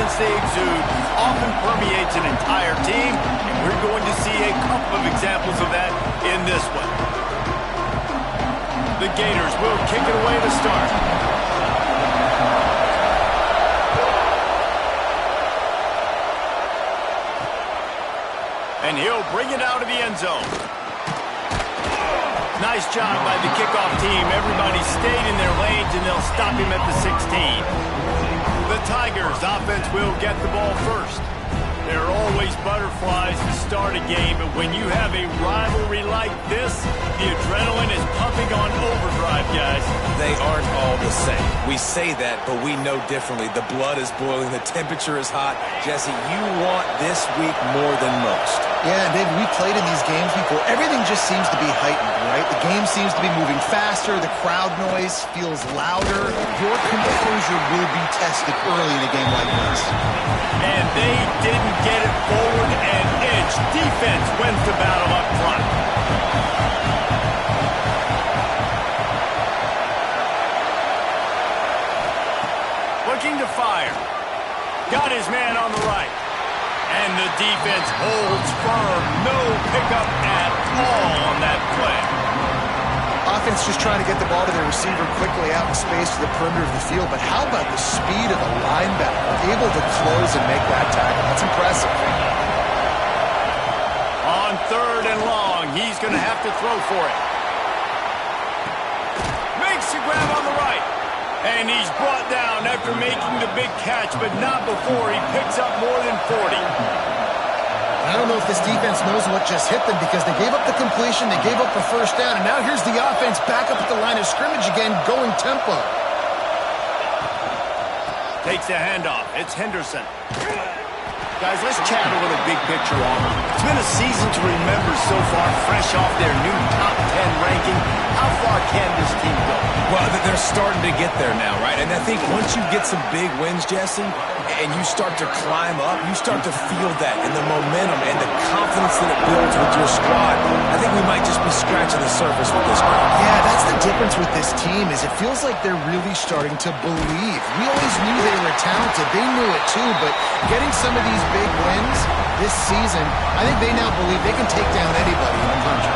confidence they exude often permeates an entire team, and we're going to see a couple of examples of that in this one. The Gators will kick it away to start. And he'll bring it out of the end zone. Nice job by the kickoff team. Everybody stayed in their lanes, and they'll stop him at the 16. The Tigers offense will get the ball first. There are always butterflies to start a game, but when you have a rivalry like this, the adrenaline is pumping on overdrive, guys. They aren't all the same. We say that, but we know differently. The blood is boiling. The temperature is hot. Jesse, you want this week more than most. Yeah, David, we played in these games before. Everything just seems to be heightened, right? The game seems to be moving faster. The crowd noise feels louder. Your composure will be tested early in a game like this. And they didn't get it forward an inch. Defense wins the battle up front. Looking to fire. Got his man on the right. And the defense holds firm. No pickup at all on that play. Offense just trying to get the ball to their receiver quickly out in space to the perimeter of the field. But how about the speed of the linebacker? Able to close and make that tackle. That's impressive. On 3rd and long, he's going to have to throw for it. Makes the grab on the right. And he's brought down after making the big catch, but not before he picks up more than 40. I don't know if this defense knows what just hit them because they gave up the completion, they gave up a first down, and now here's the offense back up at the line of scrimmage again, going tempo. Takes the handoff. It's Henderson. Guys, let's chat a little big picture on them. It's been a season to remember so far, fresh off their new top 10 ranking. How far can this team go? Well, they're starting to get there now, right? And I think once you get some big wins, Jesse, and you start to climb up, you start to feel that and the momentum and the confidence that it builds with your squad. I think we might just be scratching the surface with this group. Yeah, that's the difference with this team is it feels like they're really starting to believe. We always knew they were talented. They knew it too, but getting some of these big wins this season, I think they now believe they can take down anybody in the country.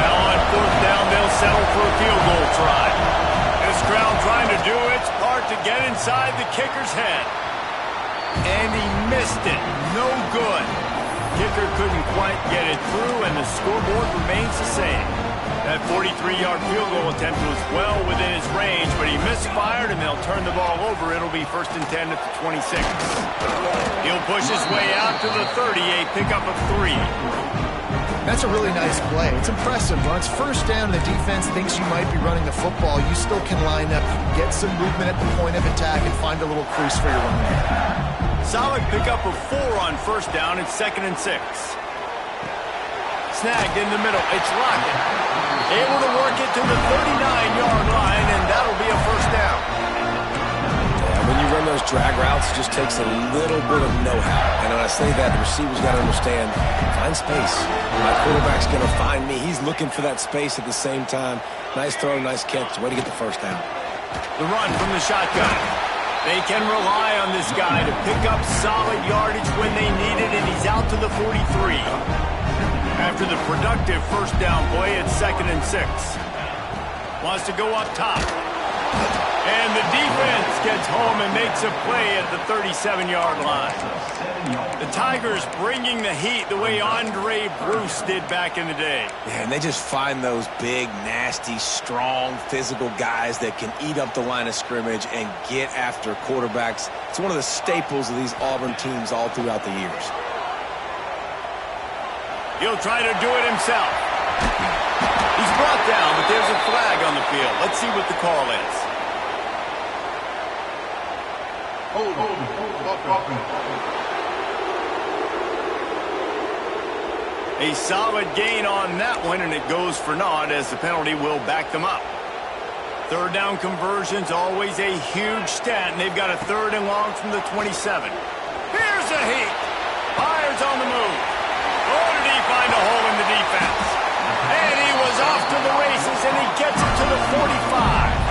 Now on 4th down, they'll settle for a field goal try. This crowd trying to do its part to get inside the kicker's head. And he missed it. No good. Kicker couldn't quite get it through, and the scoreboard remains the same. That 43-yard field goal attempt was well within his range, but he misfired, and they'll turn the ball over. It'll be 1st and 10 at the 26. He'll push his way out to the 30, a pickup of 3. That's a really nice play. It's impressive. When it's 1st down and the defense thinks you might be running the football, you still can line up, get some movement at the point of attack, and find a little crease for your running back. Solid pickup of 4 on 1st down. It's 2nd and 6. Snagged in the middle. It's Lockett. Able to work it to the 39-yard line, and that'll be a 1st down. When you run those drag routes, it just takes a little bit of know-how. And when I say that, the receiver's got to understand, find space. My quarterback's going to find me. He's looking for that space at the same time. Nice throw, nice catch. Way to get the 1st down. The run from the shotgun. They can rely on this guy to pick up solid yardage when they need it, and he's out to the 43. After the productive 1st down play, it's 2nd and 6. Wants to go up top. And the defense gets home and makes a play at the 37-yard line. The Tigers bringing the heat the way Andre Bruce did back in the day. Yeah, and they just find those big, nasty, strong, physical guys that can eat up the line of scrimmage and get after quarterbacks. It's one of the staples of these Auburn teams all throughout the years. He'll try to do it himself. He's brought down, but there's a flag on the field. Let's see what the call is. A solid gain on that one, and it goes for naught as the penalty will back them up. 3rd down conversions, always a huge stat, and they've got a 3rd and long from the 27. Here's a heat. Fires on the move. Oh, did he find a hole in the defense? And he was off to the races, and he gets it to the 45.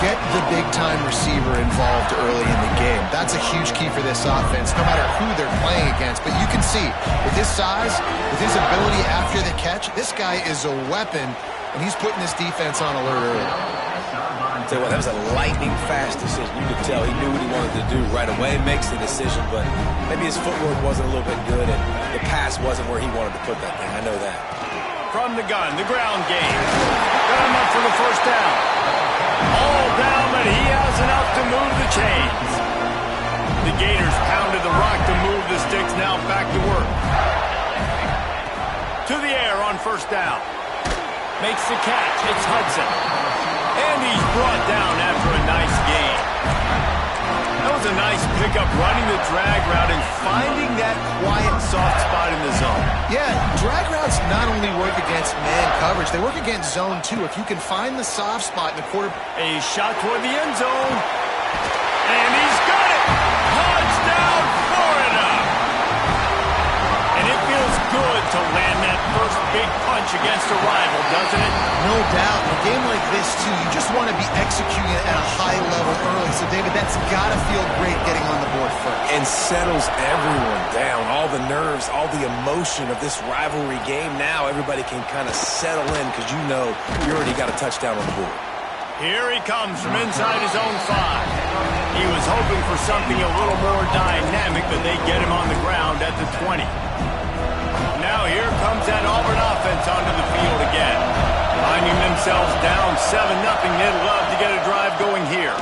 get the big-time receiver involved early in the game. That's a huge key for this offense, no matter who they're playing against. But you can see, with his size, with his ability after the catch, this guy is a weapon, and he's putting this defense on alert early. Tell you what, that was a lightning-fast decision. You could tell he knew what he wanted to do right away. Makes the decision, but maybe his footwork wasn't a little bit good, and the pass wasn't where he wanted to put that thing. I know that. From the gun, the ground game. Got him up for the first down. All down, but he has enough to move the chains. The Gators pounded the rock to move the sticks, now back to work. To the air on first down. Makes the catch. It's Hudson. And he's brought down after a nice gain. That was a nice pickup, running the drag route and finding that quiet, soft spot in the zone. Yeah, drag routes not only work against man coverage, they work against zone too. If you can find the soft spot in the quarter. A shot toward the end zone. And he's got it! Touchdown, Florida! And it feels good to land that first big punch against a rival, doesn't it? No doubt. In a game like this, too, you just want to be executing it at a high level early. So, David, that's got to feel great getting on the board first. And settles everyone down. All the nerves, all the emotion of this rivalry game. Now everybody can kind of settle in because you know you already got a touchdown on the board. Here he comes from inside his own 5. He was hoping for something a little more dynamic, but they get him on the ground at the 20. Now here comes that Auburn offense onto the field again. Finding themselves down 7-0, they'd love to get a drive going here.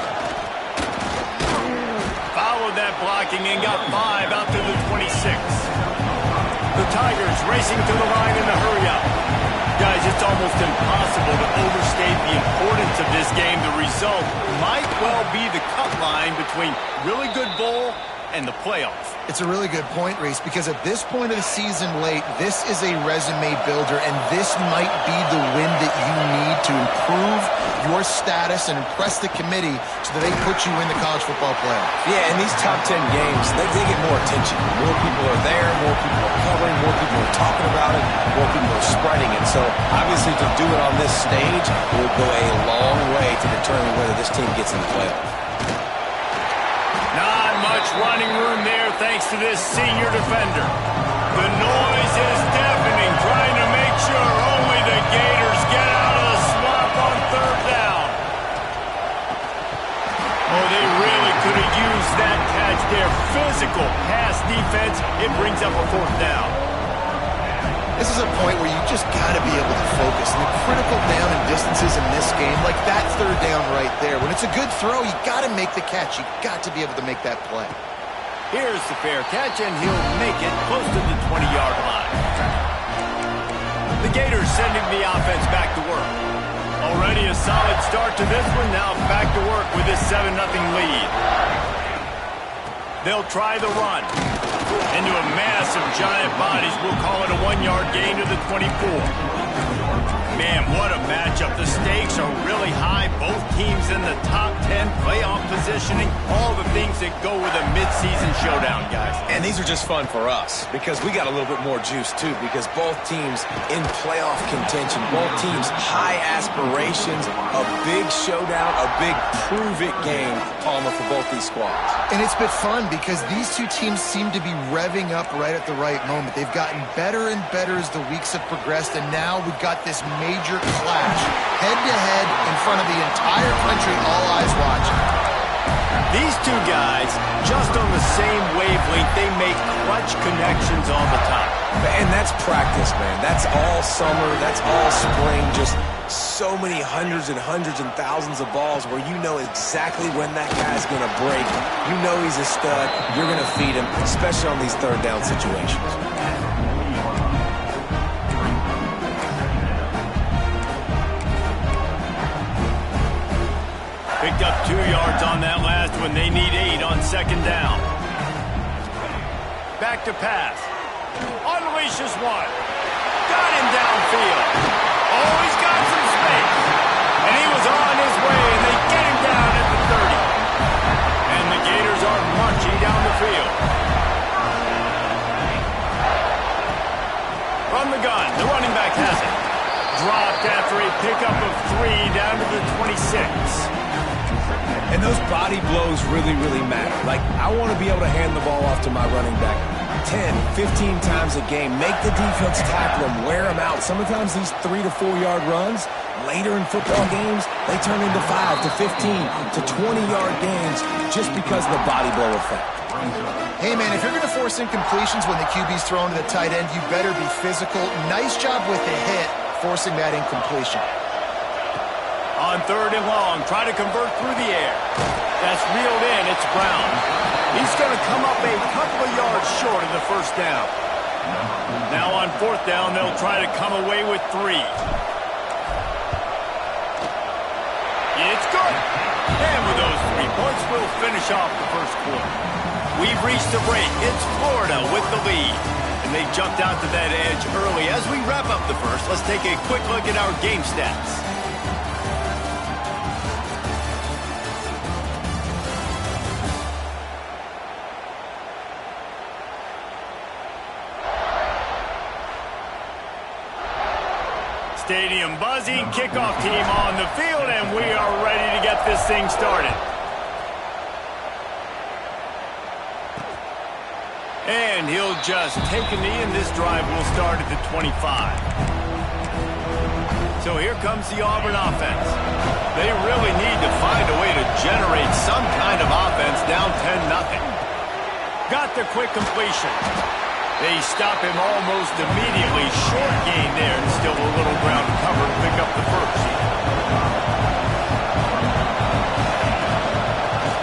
Followed that blocking and got 5 out to the 26. The Tigers racing to the line in the hurry-up. Guys, it's almost impossible to overstate the importance of this game. The result might well be the cut line between really good bowl and the playoffs. It's a really good point, Reese, because at this point of the season late, this is a resume builder, and this might be the win that you need to improve your status and impress the committee so that they put you in the college football playoff. Yeah, in these top 10 games, they get more attention. More people are there, more people are covering, more people are talking about it, more people are spreading it. So, obviously, to do it on this stage will go a long way to determine whether this team gets in the playoff. Not much running room there thanks to this senior defender. The noise is deafening, trying to make sure only the Gators get out of the swamp on third down. Oh, they really could have used that catch there. Physical pass defense. It brings up a fourth down. This is a point where you just got to be able to focus. And the critical down and distances in this game, like that third down right there, when it's a good throw, you got to make the catch. You got to be able to make that play. Here's the fair catch, and he'll make it close to the 20-yard line. The Gators sending the offense back to work. Already a solid start to this one. Now back to work with this 7-0 lead. They'll try the run. Into a mass of giant bodies. We'll call it a 1-yard gain to the 24. Man, what a matchup. The stakes are really high. Both teams in the top 10, playoff positioning, all the things that go with a midseason showdown, guys. And these are just fun for us because we got a little bit more juice, too, because both teams in playoff contention, both teams high aspirations, a big showdown, a big prove-it game, Palmer, for both these squads. And it's been fun because these two teams seem to be revving up right at the right moment. They've gotten better and better as the weeks have progressed, and now we've got this major clash, head-to-head in front of the entire country, all eyes watching. These two guys, just on the same wavelength, they make clutch connections all the time. And that's practice, man. That's all summer. That's all spring. Just so many hundreds and thousands of balls where you know exactly when that guy's going to break. You know he's a stud. You're going to feed him, especially on these third down situations. Picked up 2 yards on that last one. They need 8 on second down. Back to pass. Unleashes one. Got him downfield. Oh, he's got some space. And he was on his way, and they get him down at the 30. And the Gators are marching down the field. From the gun, the running back has it. Dropped after a pickup of 3 down to the 26. body blows really, really matter. Like, I want to be able to hand the ball off to my running back 10, 15 times a game. Make the defense tackle them, wear them out. Sometimes these 3 to 4 yard runs, later in football games, they turn into 5 to 15 to 20-yard gains just because of the body blow effect. Hey, man, if you're going to force incompletions when the QB's thrown to the tight end, you better be physical. Nice job with the hit, forcing that incompletion. On 3rd and long, try to convert through the air. That's reeled in. It's Brown. He's going to come up a couple of yards short of the first down. Now on 4th down, they'll try to come away with 3. It's good. And with those 3 points, we'll finish off the first quarter. We've reached the break. It's Florida with the lead. And they jumped out to that edge early. As we wrap up the first, let's take a quick look at our game stats. Stadium buzzing, kickoff team on the field, and we are ready to get this thing started. And he'll just take a knee, and this drive will start at the 25. So here comes the Auburn offense. They really need to find a way to generate some kind of offense down 10-0. Got the quick completion. They stop him almost immediately. Short gain there, and still a little ground to cover to pick up the first.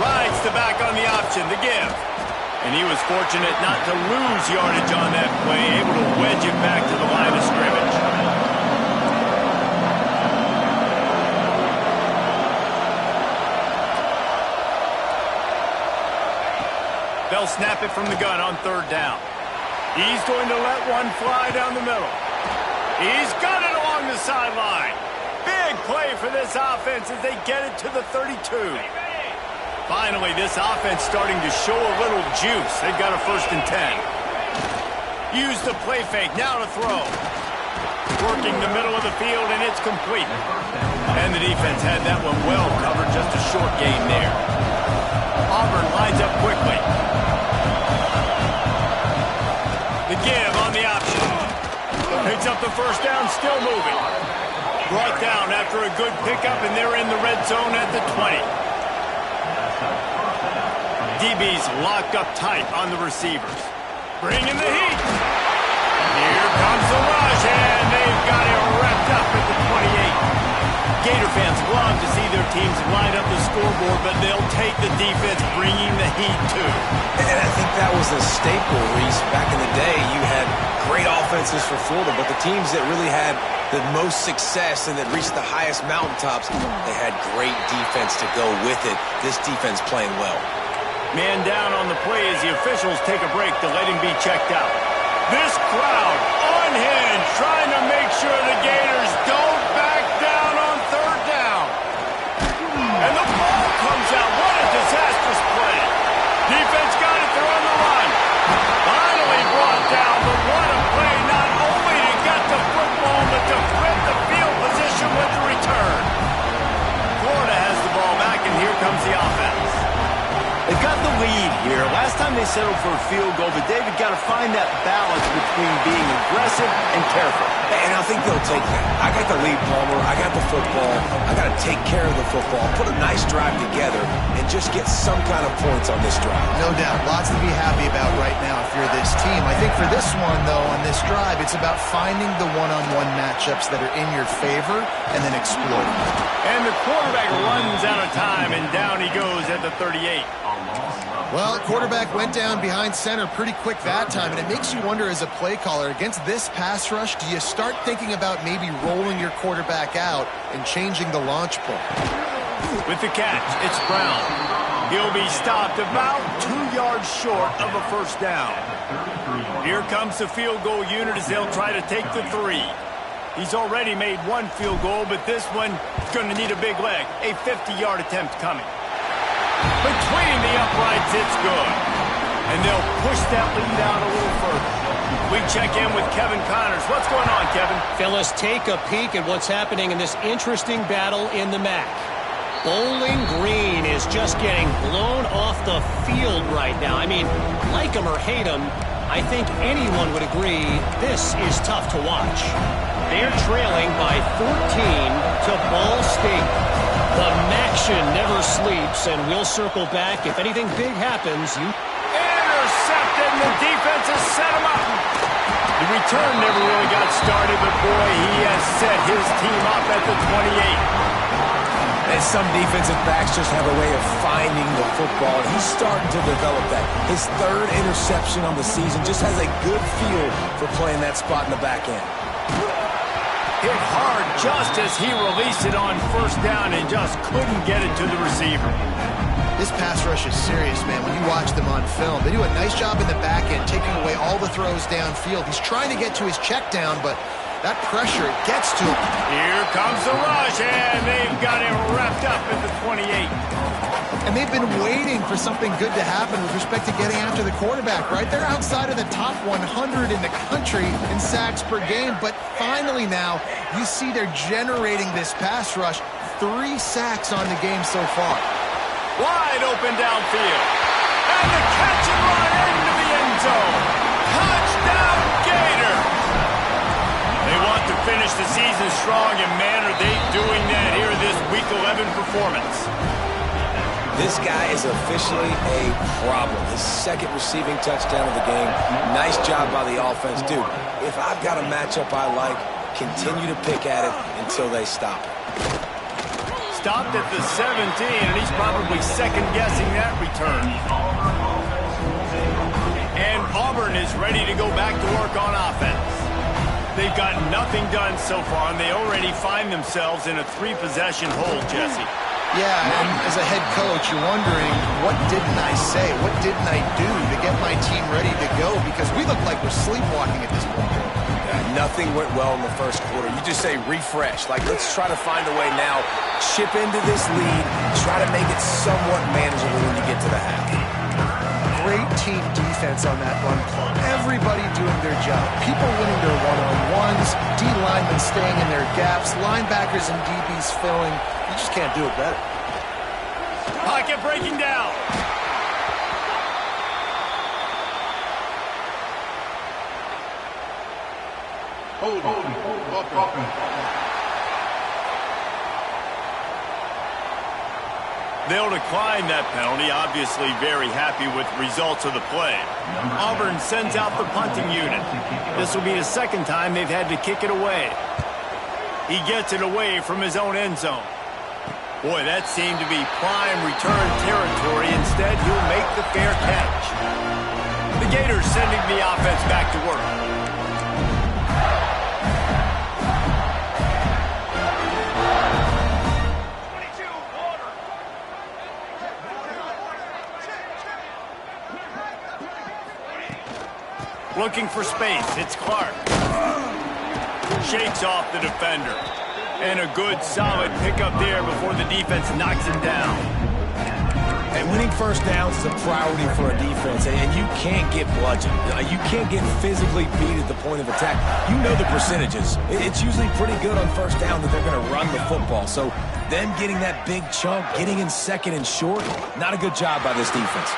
Rides the back on the option, the give. And he was fortunate not to lose yardage on that play, able to wedge it back to the line of scrimmage. They'll snap it from the gun on 3rd down. He's going to let one fly down the middle. He's got it along the sideline. Big play for this offense as they get it to the 32. Finally, this offense starting to show a little juice. They've got a 1st and 10. Use the play fake, now to throw. Working the middle of the field, and it's complete. And the defense had that one well covered, just a short gain there. Auburn lines up quickly. The give on the option. Picks up the first down, still moving. Brought down after a good pickup, and they're in the red zone at the 20. DB's locked up tight on the receivers. Bringing the heat. Here comes the rush, and they've got it wrapped up at the 28. Gator fans love to see their teams line up the scoreboard, but they'll take the defense bringing the heat too. And I think that was a staple, Reese. Back in the day, you had great offenses for Florida, but the teams that really had the most success and that reached the highest mountaintops, they had great defense to go with it. This defense playing well. Man down on the play as the officials take a break to let him be checked out. This crowd unhinged, trying to make sure the Gators don't back down on 3rd down. And the ball comes out. What a disastrous play. Defense got it. They're on the run. Finally brought down, but what a play. Not only to get the football, but to flip the field position with the return. Florida has the ball back, and here comes the offense. They've got the lead here. Last time they settled for a field goal, but David got to find that balance between being aggressive and careful. And I think they'll take that. I got the lead, Palmer. I got the football. I got to take care of the football, put a nice drive together, and just get some kind of points on this drive. No doubt. Lots to be happy about right now if you're this team. I think for this one, though, on this drive, it's about finding the one-on-one matchups that are in your favor and then exploiting them. And the quarterback runs out of time, and down he goes at the 38. Well, quarterback went down behind center pretty quick that time, and it makes you wonder as a play caller, against this pass rush, do you start thinking about maybe rolling your quarterback out and changing the launch point? With the catch, it's Brown. He'll be stopped about 2 yards short of a 1st down. Here comes the field goal unit as they'll try to take the 3. He's already made 1 field goal, but this one is going to need a big leg. A 50-yard attempt coming. Between the uprights, it's good. And they'll push that lead out a little further. We check in with Kevin Connors. What's going on, Kevin? Fellas, take a peek at what's happening in this interesting battle in the MAC. Bowling Green is just getting blown off the field right now. I mean, like him or hate him, I think anyone would agree this is tough to watch. They're trailing by 14 to Ball State. The Maction never sleeps, and we'll circle back. If anything big happens, intercepted, and the defense has set him up. The return never really got started, but boy, he has set his team up at the 28. And some defensive backs just have a way of finding the football. He's starting to develop that. His third interception on the season just has a good feel for playing that spot in the back end. Hit hard just as he released it on first down and just couldn't get it to the receiver. This pass rush is serious, man. When you watch them on film, they do a nice job in the back end, taking away all the throws downfield. He's trying to get to his check down, but that pressure, it gets to him. Here comes the rush, and they've got him wrapped up at the 28. And they've been waiting for something good to happen with respect to getting after the quarterback, right? They're outside of the top 100 in the country in sacks per game, but finally now, you see they're generating this pass rush. 3 sacks on the game so far. Wide open downfield. And the catch and run into the end zone. Touchdown, Gator! They want to finish the season strong, and man, are they doing that here this Week 11 performance. This guy is officially a problem. His second receiving touchdown of the game. Nice job by the offense. Dude, if I've got a matchup I like, continue to pick at it until they stop it. Stopped at the 17, and he's probably second-guessing that return. And Auburn is ready to go back to work on offense. They've got nothing done so far, and they already find themselves in a 3-possession hole, Jesse. Yeah, and as a head coach, you're wondering, what didn't I say? What didn't I do to get my team ready to go? Because we look like we're sleepwalking at this point. Nothing went well in the first quarter. You just say refresh. Like, let's try to find a way now. Chip into this lead. Try to make it somewhat manageable when you get to the half. Great team defense on that run play. Everybody doing their job. People winning their one-on-ones. D-linemen staying in their gaps. Linebackers and DBs filling. You just can't do it better. Pocket breaking down. They'll decline that penalty, obviously very happy with the results of the play. Auburn sends out the punting unit. This will be the second time they've had to kick it away. He gets it away from his own end zone. Boy, that seemed to be prime return territory. Instead, he'll make the fair catch. The Gators sending the offense back to work. Looking for space, it's Clark. Shakes off the defender. And a good, solid pickup there before the defense knocks him down. And winning first downs is a priority for a defense, and you can't get bludgeoned. You can't get physically beat at the point of attack. You know the percentages. It's usually pretty good on first down that they're going to run the football. So them getting that big chunk, getting in second and short, not a good job by this defense.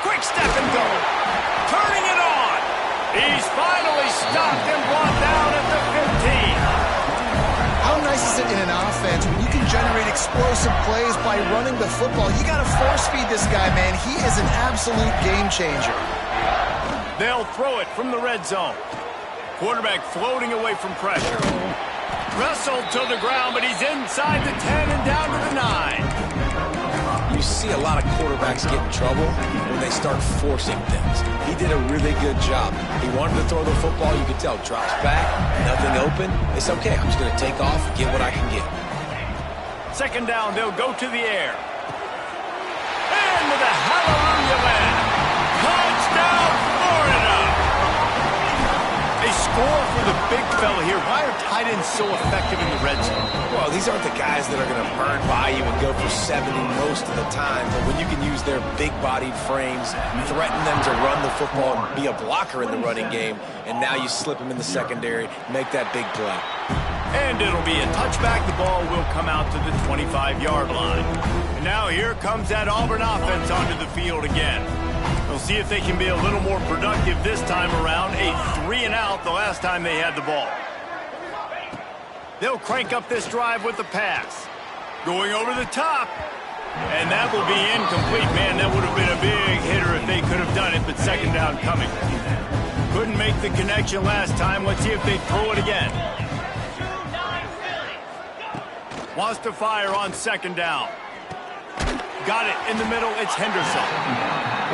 Quick step and go. Turning it on. He's finally stopped and brought down at the 15. How nice is it in an offense when you can generate explosive plays by running the football? You got to force feed this guy, man. He is an absolute game changer. They'll throw it from the red zone. Quarterback floating away from pressure. Wrestled to the ground, but he's inside the 10 and down to the 9. You see a lot of quarterbacks get in trouble when they start forcing things. He did a really good job. He wanted to throw the football. You could tell. Drops back, nothing open. It's okay. I'm just going to take off, get what I can get. Second down, they'll go to the air. And with a hallelujah land. Touchdown, Florida! A score for the big fella here. Why are tight ends so effective in the red zone? Well, these aren't the guys that are going to burn by you and go for 70 most of the time. But when you can use their big-bodied frames, threaten them to run the football and be a blocker in the running game, and now you slip them in the secondary, make that big play. And it'll be a touchback. The ball will come out to the 25-yard line. And now here comes that Auburn offense onto the field again. We'll see if they can be a little more productive this time around. A 3-and-out the last time they had the ball. They'll crank up this drive with the pass. Going over the top. And that will be incomplete. Man, that would have been a big hitter if they could have done it, but second down coming. Couldn't make the connection last time. Let's see if they throw it again. Wants to fire on second down. Got it in the middle. It's Henderson.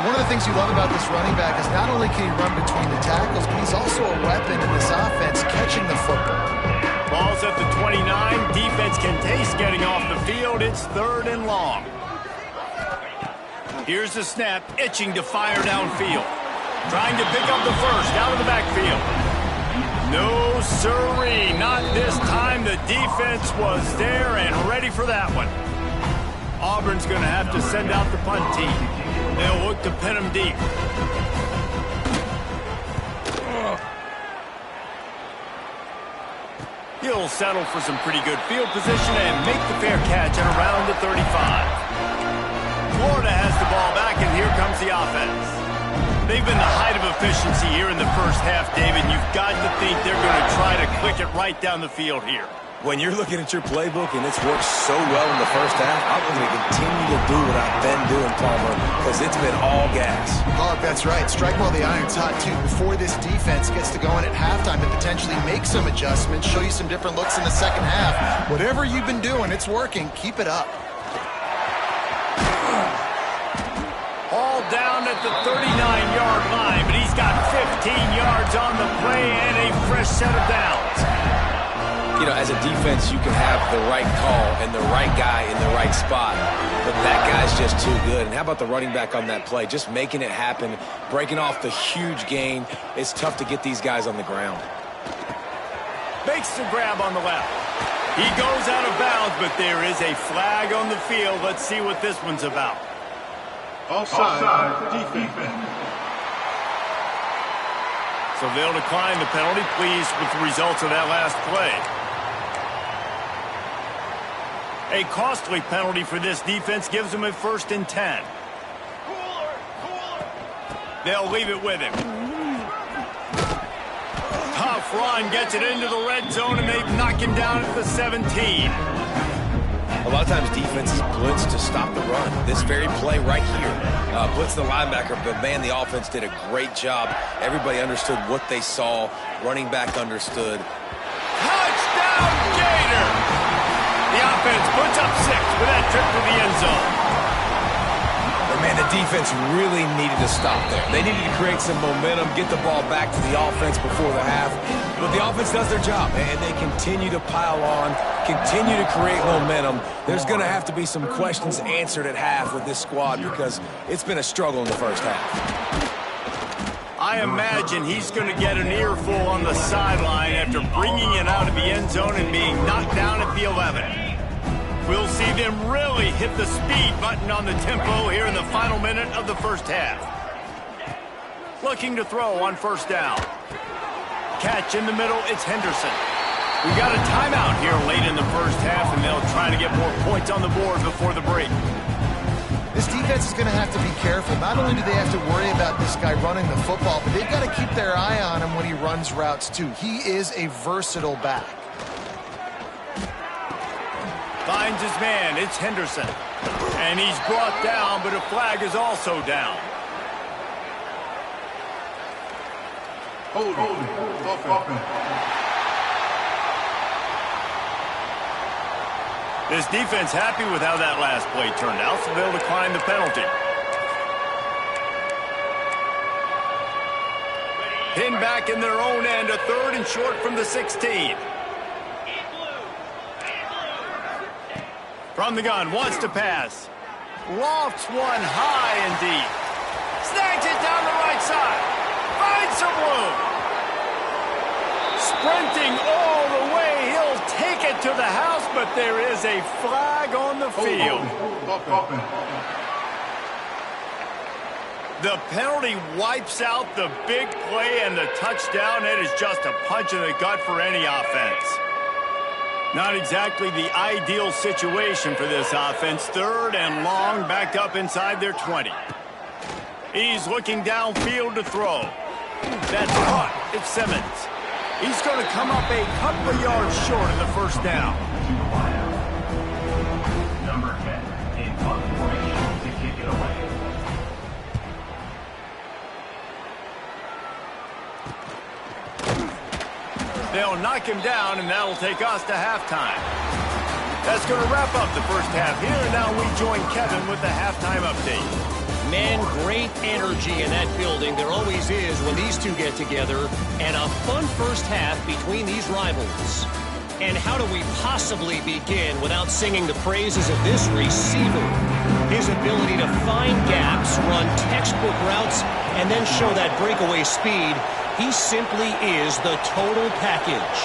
One of the things you love about this running back is not only can he run between the tackles, but he's also a weapon in this offense catching the football. Ball's at the 29. Defense can taste getting off the field. It's 3rd and long. Here's the snap, itching to fire downfield. Trying to pick up the first out of the backfield. No siree, not this time. The defense was there and ready for that one. Auburn's going to have to send out the punt team. They'll look to pin him deep. He'll settle for some pretty good field position and make the fair catch at around the 35. Florida has the ball back, and here comes the offense. They've been the height of efficiency here in the first half, David. You've got to think they're going to try to click it right down the field here. When you're looking at your playbook and it's worked so well in the first half, I'm going to continue to do what I've been doing, Palmer, because it's been all gas. Oh, that's right. Strike while the iron's hot, too. Before this defense gets to going at halftime and potentially make some adjustments, show you some different looks in the second half. Whatever you've been doing, it's working. Keep it up. All down at the 39-yard line, but he's got 15 yards on the play and a fresh set of downs. You know, as a defense, you can have the right call and the right guy in the right spot, but that guy's just too good. And how about the running back on that play? Just making it happen, breaking off the huge gain. It's tough to get these guys on the ground. Makes the grab on the left. He goes out of bounds, but there is a flag on the field. Let's see what this one's about. Offside defense. So they'll decline the penalty. Pleased with the results of that last play. A costly penalty for this defense gives them a 1st and 10. They'll leave it with him. Tough run, gets it into the red zone, and they knock him down at the 17. A lot of times defenses blitz to stop the run. This very play right here, blitz the linebacker, but man, the offense did a great job. Everybody understood what they saw. Running back understood. Touchdown, Gator! The offense puts up 6 with that trip to the end zone. But man, the defense really needed to stop there. They needed to create some momentum, get the ball back to the offense before the half. But the offense does their job, and they continue to pile on, continue to create momentum. There's going to have to be some questions answered at half with this squad because it's been a struggle in the first half. I imagine he's going to get an earful on the sideline after bringing it out of the end zone and being knocked down at the 11. We'll see them really hit the speed button on the tempo here in the final minute of the first half. Looking to throw on 1st down. Catch in the middle, it's Henderson. We got a timeout here late in the first half, and they'll try to get more points on the board before the break. This defense is going to have to be careful. Not only do they have to worry about this guy running the football, but they've got to keep their eye on him when he runs routes, too. He is a versatile back. Finds his man. It's Henderson. And he's brought down, but a flag is also down. Hold offense. This defense happy with how that last play turned out, so they'll decline the penalty. Pinned back in their own end, a 3rd and short from the 16. From the gun, wants to pass. Lofts one high and deep. Snags it down the right side. Finds some room. Sprinting all the way. He'll take it to the house, but there is a flag on the field. The penalty wipes out the big play and the touchdown. It is just a punch in the gut for any offense. Not exactly the ideal situation for this offense. 3rd and long, back up inside their 20. He's looking downfield to throw. That's caught. It's Simmons. He's going to come up a couple of yards short of the first down. Number 10 in punt formation to kick it away. They'll knock him down, and that'll take us to halftime. That's going to wrap up the first half here, and now we join Kevin with the halftime update. Man, great energy in that building. There always is when these two get together. And a fun first half between these rivals. And how do we possibly begin without singing the praises of this receiver? His ability to find gaps, run textbook routes, and then show that breakaway speed. He simply is the total package.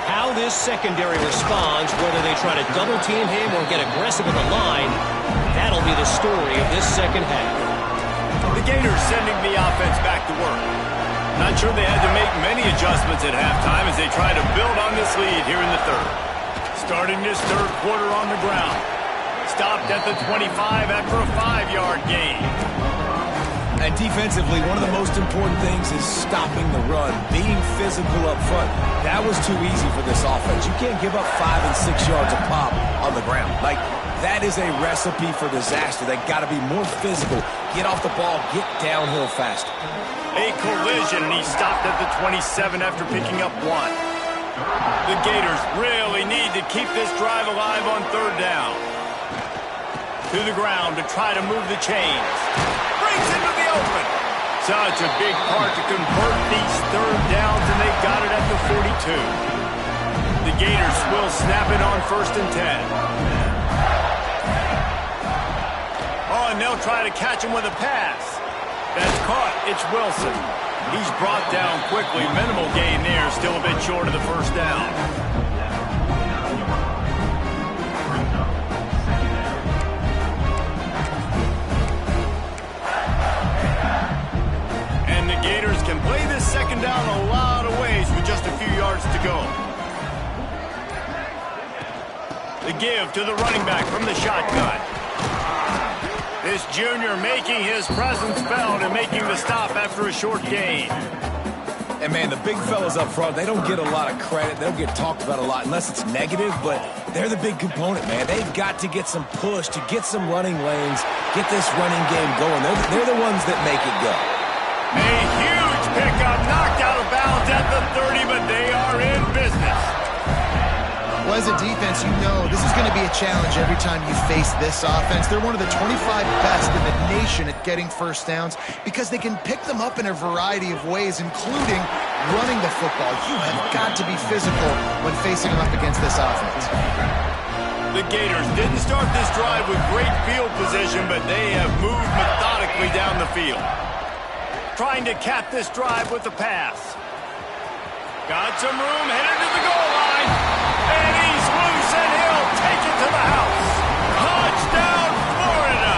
How this secondary responds, whether they try to double-team him or get aggressive in the line, that'll be the story of this second half. The Gators sending the offense back to work. Not sure they had to make many adjustments at halftime as they try to build on this lead here in the 3rd. Starting this 3rd quarter on the ground. Stopped at the 25 after a 5-yard gain. And defensively, one of the most important things is stopping the run, being physical up front. That was too easy for this offense. You can't give up 5 and 6 yards a pop on the ground. Like, that is a recipe for disaster. They got to be more physical, get off the ball, get downhill faster. A collision, and he stopped at the 27 after picking up 1. The Gators really need to keep this drive alive on 3rd down. To the ground to try to move the chains. Brings into the open. Such a big part to convert these 3rd downs, and they got it at the 42. The Gators will snap it on 1st and 10. Oh, and they'll try to catch him with a pass. That's caught. It's Wilson. He's brought down quickly. Minimal gain there. Still a bit short of the first down. And the Gators can play this second down a lot of ways with just a few yards to go. The give to the running back from the shotgun. This junior making his presence felt and making the stop after a short gain. And, man, the big fellas up front, they don't get a lot of credit. They don't get talked about a lot unless it's negative, but they're the big component, man. They've got to get some push, to get some running lanes, get this running game going. They're the ones that make it go. A huge pickup, knocked out of bounds at the 30, but they are in business. Well, as a defense, you know this is going to be a challenge every time you face this offense. They're one of the 25 best in the nation at getting first downs because they can pick them up in a variety of ways, including running the football. You have got to be physical when facing them up against this offense. The Gators didn't start this drive with great field position, but they have moved methodically down the field. Trying to cap this drive with the pass. Got some room, headed to the goal line. And he's loose, and he'll take it to the house. Touchdown, Florida!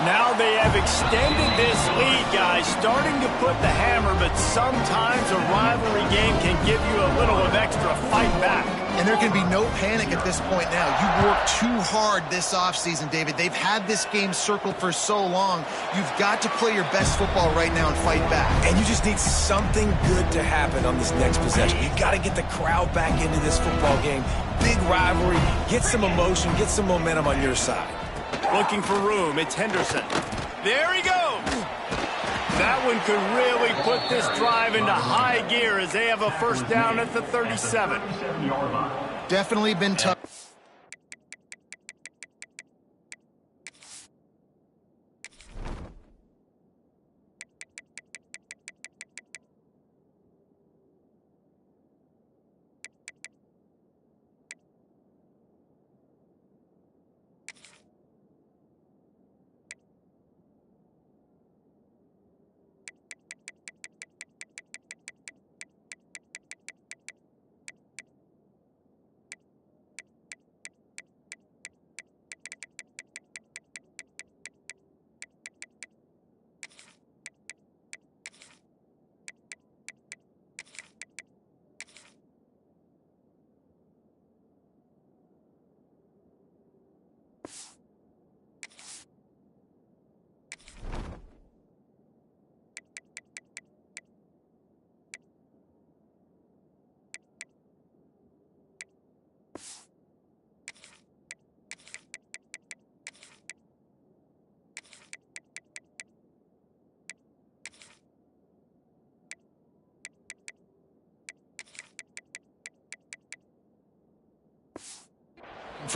Now they have extended this lead, guys, starting to put the hammer, but sometimes a rivalry game can give you a little of extra fight back. And there can be no panic at this point now. You worked too hard this offseason, David. They've had this game circled for so long. You've got to play your best football right now and fight back. And you just need something good to happen on this next possession. You've got to get the crowd back into this football game. Big rivalry. Get some emotion. Get some momentum on your side. Looking for room. It's Henderson. There he goes. That one could really put this drive into high gear as they have a first down at the 37. Definitely been tough.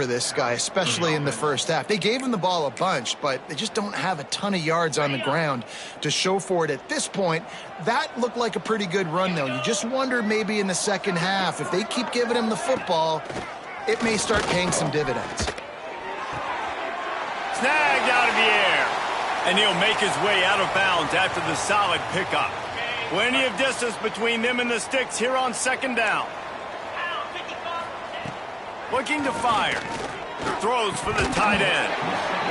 for this guy, especially in the first half. They gave him the ball a bunch, but they just don't have a ton of yards on the ground to show for it at this point. That looked like a pretty good run, though. You just wonder maybe in the second half, if they keep giving him the football, it may start paying some dividends. Snagged out of the air. And he'll make his way out of bounds after the solid pickup. Plenty of distance between them and the sticks here on second down. Looking to fire. Throws for the tight end.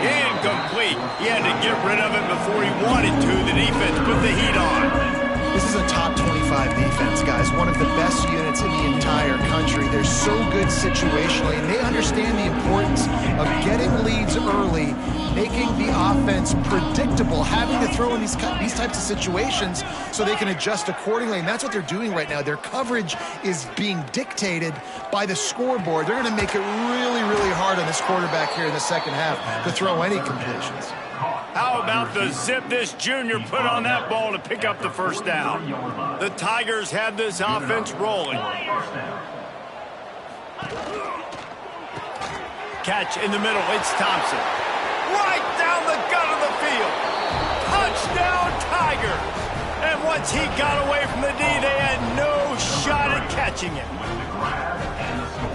Incomplete. He had to get rid of it before he wanted to. The defense put the heat on. This is a top 25 defense, guys. One of the best units in the entire country. They're so good situationally, and they understand the importance of getting leads early, making the offense predictable, having to throw in these types of situations so they can adjust accordingly, and that's what they're doing right now. Their coverage is being dictated by the scoreboard. They're going to make it really, really hard on this quarterback here in the second half to throw any completions. How about the zip this junior put on that ball to pick up the first down? The Tigers have this offense rolling. Catch in the middle. It's Thompson. Right down the gut of the field. Touchdown, Tiger. And once he got away from the D, they had no shot at catching it.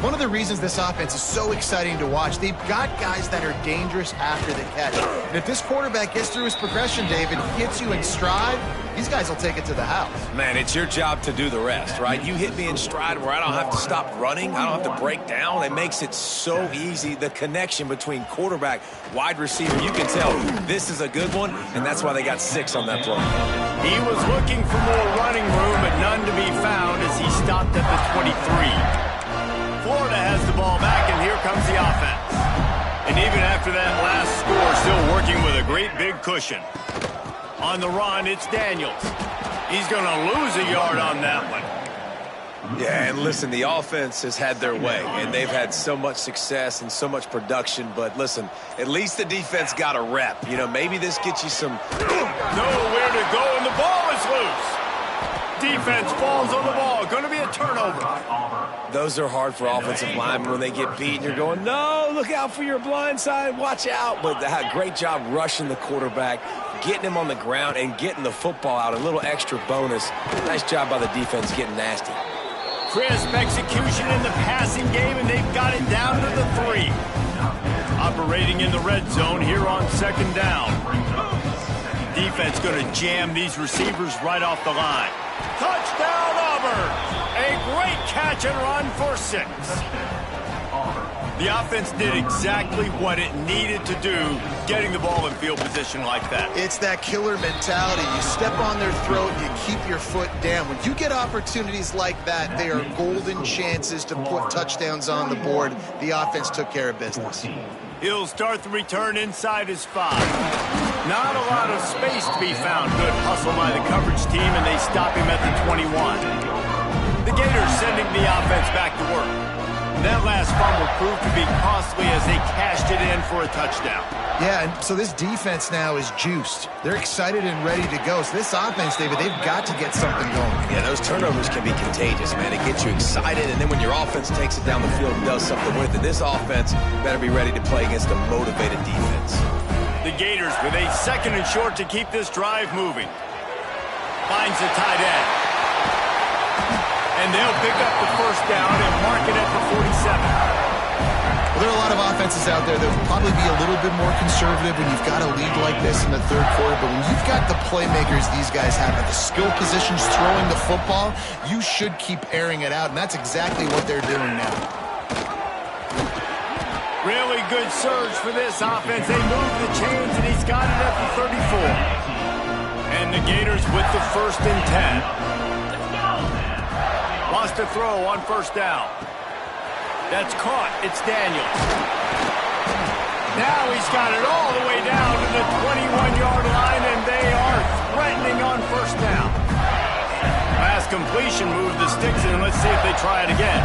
One of the reasons this offense is so exciting to watch, they've got guys that are dangerous after the catch. And if this quarterback gets through his progression, David, gets you in stride, these guys will take it to the house. Man, it's your job to do the rest, right? You hit me in stride where I don't have to stop running. I don't have to break down. It makes it so easy. The connection between quarterback, wide receiver, you can tell this is a good one, and that's why they got 6 on that play. He was looking for more running room, but none to be found as he stopped at the 23. Florida has the ball back, and here comes the offense. And even after that last score, still working with a great big cushion. On the run, it's Daniels. He's going to lose a yard on that one. Yeah, and listen, the offense has had their way, and they've had so much success and so much production. But listen, at least the defense got a rep. You know, maybe this gets you some... Nowhere to go, and the ball is loose. Defense falls on the ball. Going to be a turnover. Those are hard for offensive linemen when they get beat. You're going, no, look out for your blind side. Watch out. But they had a great job rushing the quarterback, getting him on the ground, and getting the football out. A little extra bonus. Nice job by the defense getting nasty. Crisp execution in the passing game, and they've got it down to the 3. Operating in the red zone here on second down. Defense going to jam these receivers right off the line. Touchdown, Auburn! A great catch and run for 6. The offense did exactly what it needed to do, getting the ball in field position like that. It's that killer mentality. You step on their throat, you keep your foot down. When you get opportunities like that, they are golden chances to put touchdowns on the board. The offense took care of business. He'll start the return inside his 5. Not a lot of space to be found. Good hustle by the coverage team, and they stop him at the 21. The Gators sending the offense back to work. That last fumble proved to be costly as they cashed it in for a touchdown. Yeah, and so this defense now is juiced. They're excited and ready to go. So this offense, David, they've got to get something going. Yeah, those turnovers can be contagious, man. It gets you excited, and then when your offense takes it down the field and does something with it, this offense better be ready to play against a motivated defense. The Gators with a 2nd and short to keep this drive moving. Finds the tight end. And they'll pick up the first down and mark it at the 47. Well, there are a lot of offenses out there that will probably be a little bit more conservative when you've got a lead like this in the 3rd quarter. But when you've got the playmakers these guys have at the skill positions throwing the football, you should keep airing it out. And that's exactly what they're doing now. Really good surge for this offense. They move the chains, and he's got it at the 34. And the Gators with the 1st and 10. Wants to throw on first down. That's caught. It's Daniels. Now he's got it all the way down to the 21-yard line, and they are threatening on first down. Last completion moved the sticks in. Let's see if they try it again.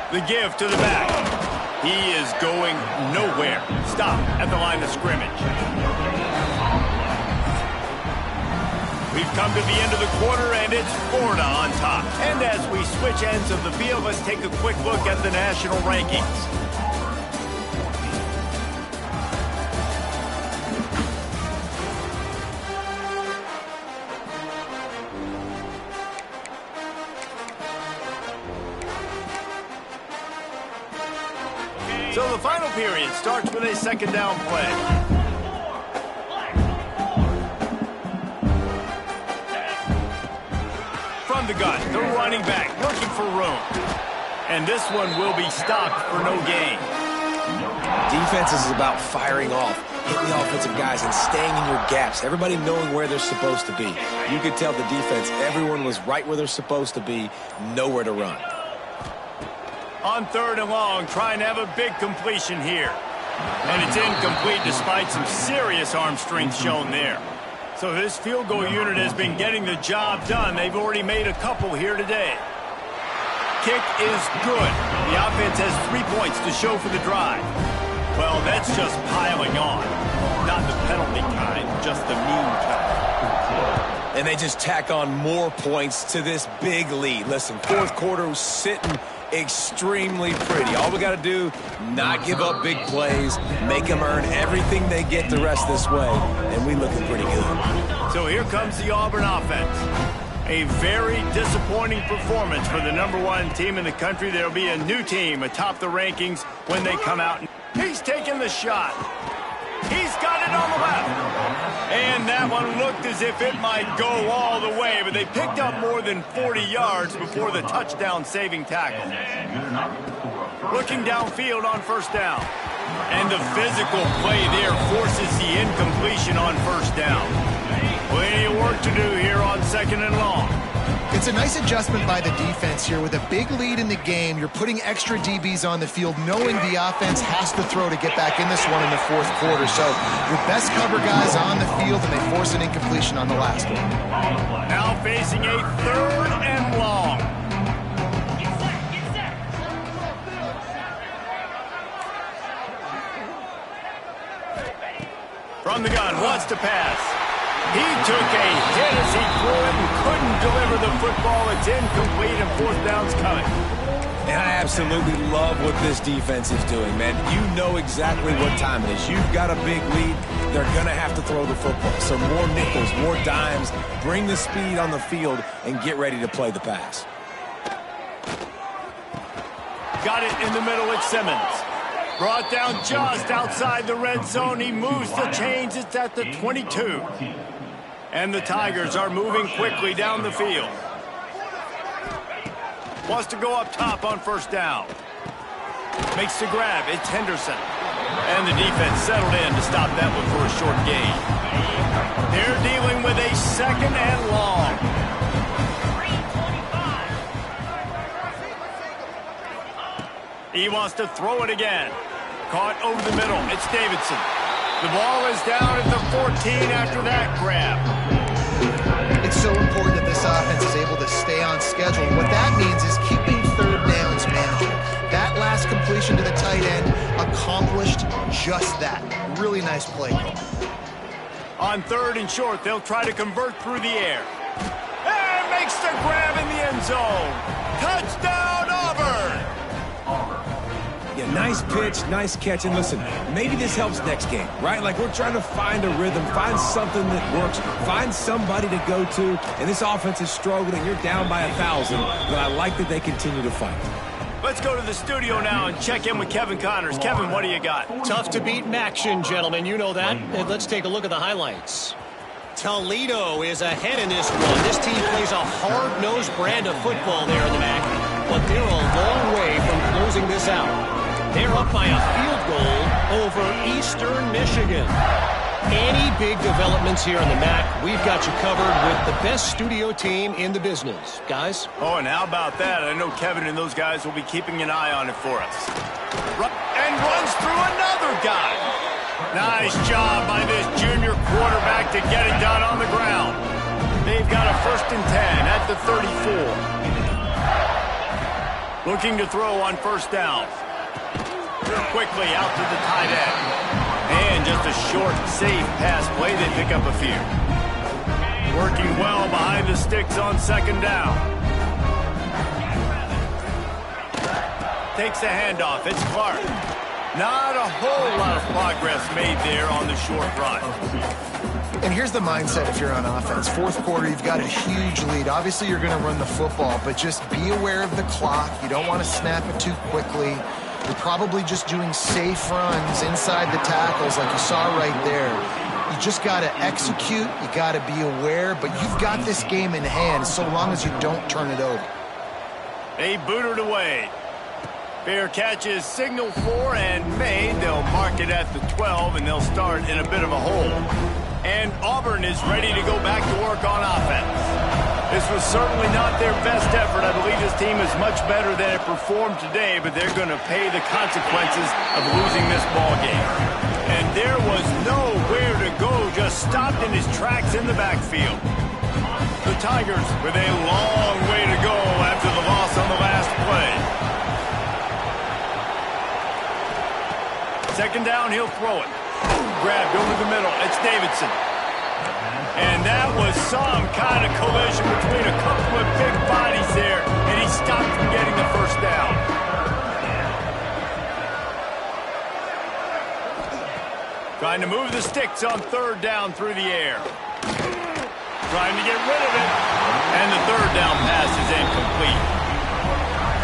The give to the back. He is going nowhere. Stop at the line of scrimmage. We've come to the end of the quarter, and it's Florida on top. And as we switch ends of the field, let's take a quick look at the national rankings. So the final period starts with a second down play. From the gun, the running back looking for room. And this one will be stopped for no gain. Defense is about firing off, hitting the offensive guys, and staying in your gaps. Everybody knowing where they're supposed to be. You could tell the defense, everyone was right where they're supposed to be, nowhere to run. On 3rd and long, trying to have a big completion here. And it's incomplete despite some serious arm strength shown there. So this field goal unit has been getting the job done. They've already made a couple here today. Kick is good. The offense has 3 points to show for the drive. Well, that's just piling on. Not the penalty kind, just the mean kind. And they just tack on more points to this big lead. Listen, 4th quarter was sitting extremely pretty. All we got to do, not give up big plays, make them earn everything they get the rest this way, and we looking pretty good. So here comes the Auburn offense. A very disappointing performance for the #1 team in the country. There'll be a new team atop the rankings when they come out. He's taking the shot. He's got it on the left. And that one looked as if it might go all the way, but they picked up more than 40 yards before the touchdown-saving tackle. Looking downfield on 1st down. And the physical play there forces the incompletion on 1st down. Plenty of work to do here on 2nd and long. It's a nice adjustment by the defense here. With a big lead in the game, you're putting extra DBs on the field, knowing the offense has to throw to get back in this one in the 4th quarter. So your best cover guys on the field, and they force an incompletion on the last one. Now facing a 3rd and long. From the gun, wants to pass. He took a hit as he threw it and couldn't deliver the football. It's incomplete and 4th down's coming. And I absolutely love what this defense is doing, man. You know exactly what time it is. You've got a big lead. They're going to have to throw the football. So more nickels, more dimes. Bring the speed on the field and get ready to play the pass. Got it in the middle with Simmons. Brought down just outside the red zone. He moves the chains. It's at the 22. And the Tigers are moving quickly down the field. Wants to go up top on 1st down. Makes the grab. It's Henderson. And the defense settled in to stop that one for a short gain. They're dealing with a 2nd and long. He wants to throw it again. Caught over the middle. It's Davidson. The ball is down at the 14 after that grab. It's so important that this offense is able to stay on schedule. What that means is keeping 3rd downs manageable. That last completion to the tight end accomplished just that. Really nice play call. On 3rd and short, they'll try to convert through the air. And makes the grab in the end zone. Touchdown, Auburn! Yeah, nice pitch, nice catch. And listen, maybe this helps next game, right? Like, we're trying to find a rhythm, find something that works, find somebody to go to. And this offense is struggling. You're down by 1,000, but I like that they continue to fight. Let's go to the studio now and check in with Kevin Connors. Kevin, what do you got? Tough to beat action, gentlemen. You know that. And let's take a look at the highlights. Toledo is ahead in this one. This team plays a hard-nosed brand of football there in the MAC, but they're a long way from closing this out. They're up by a field goal over Eastern Michigan. Any big developments here in the MAC, we've got you covered with the best studio team in the business. Guys? Oh, and how about that? I know Kevin and those guys will be keeping an eye on it for us. And runs through another guy. Nice job by this junior quarterback to get it done on the ground. They've got a 1st and 10 at the 34. Looking to throw on 1st down. Quickly out to the tight end. And just a short, safe pass play. They pick up a few. Working well behind the sticks on second down. Takes the handoff. It's Clark. Not a whole lot of progress made there on the short run. And here's the mindset if you're on offense. Fourth quarter, you've got a huge lead. Obviously, you're going to run the football, but just be aware of the clock. You don't want to snap it too quickly. You're probably just doing safe runs inside the tackles like you saw right there. You just got to execute. You got to be aware, but you've got this game in hand so long as you don't turn it over. They booted away. Fair catch is signaled for and made. They'll mark it at the 12, and they'll start in a bit of a hole. And Auburn is ready to go back to work on offense. This was certainly not their best effort. I believe this team is much better than it performed today, but they're going to pay the consequences of losing this ball game. And there was nowhere to go, just stopped in his tracks in the backfield. The Tigers with a long way to go after the loss on the last play. Second down, he'll throw it. Grabbed over the middle. It's Davidson. And that was some kind of collision between a couple of big bodies there, and he stopped from getting the first down. Trying to move the sticks on third down through the air. Trying to get rid of it. And the third down pass is incomplete.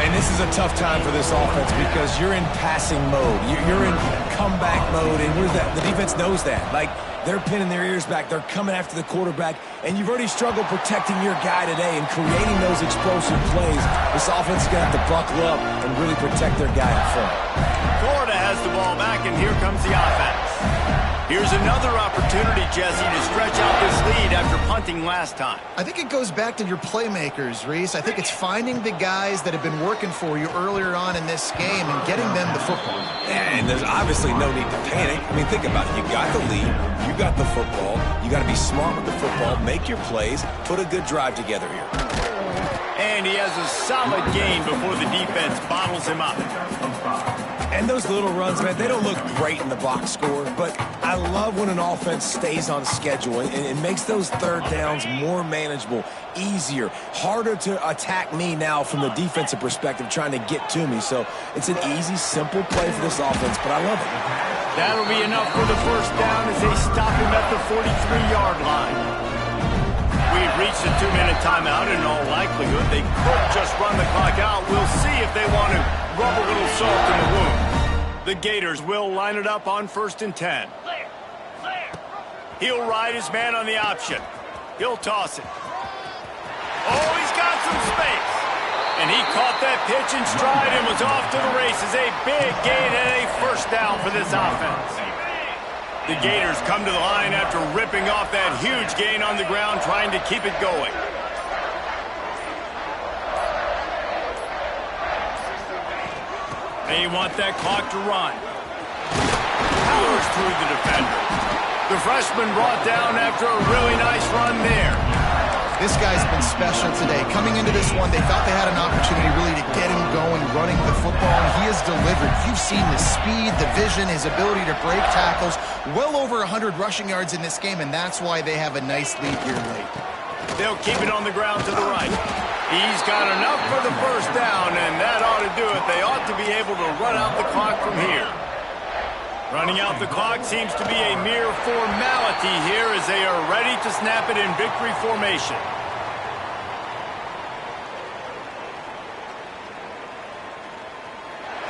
And this is a tough time for this offense because you're in passing mode. You're in comeback mode, and the defense knows that. Like, they're pinning their ears back. They're coming after the quarterback, and you've already struggled protecting your guy today and creating those explosive plays. This offense is going to have to buckle up and really protect their guy in front. Florida has the ball back, and here comes the offense. Here's another opportunity, Jesse, to stretch out this lead after punting last time. I think it goes back to your playmakers, Reese. I think it's finding the guys that have been working for you earlier on in this game and getting them the football. And there's obviously no need to panic. I mean, think about it. You got the lead. You got the football. You got to be smart with the football. Make your plays. Put a good drive together here. And he has a solid gain before the defense bottles him up. And those little runs, man, they don't look great in the box score, but I love when an offense stays on schedule and it makes those third downs more manageable, easier, harder to attack me now from the defensive perspective trying to get to me. So it's an easy, simple play for this offense, but I love it. That'll be enough for the first down as they stop him at the 43-yard line. We've reached a 2-minute timeout. In all likelihood, they could just run the clock out. We'll see if they want to rub a little salt in the wound. The Gators will line it up on 1st and 10. He'll ride his man on the option. He'll toss it. Oh, he's got some space. And he caught that pitch in stride and was off to the races. A big gain and a first down for this offense. The Gators come to the line after ripping off that huge gain on the ground, trying to keep it going. They want that clock to run. Powers through the defender. The freshman brought down after a really nice run there. This guy's been special today. Coming into this one, they thought they had an opportunity really to get him going, running the football, and he has delivered. You've seen the speed, the vision, his ability to break tackles. Well over 100 rushing yards in this game, and that's why they have a nice lead here late. They'll keep it on the ground to the right. He's got enough for the first down, and that ought to do it. They ought to be able to run out the clock from here. Running out the clock seems to be a mere formality here as they are ready to snap it in victory formation.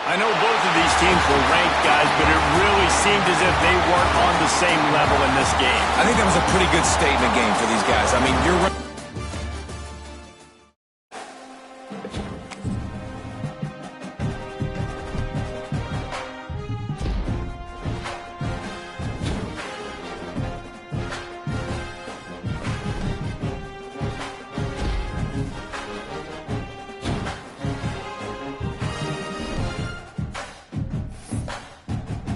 I know both of these teams were ranked, guys, but it really seemed as if they weren't on the same level in this game. I think that was a pretty good statement game for these guys. I mean, you're right.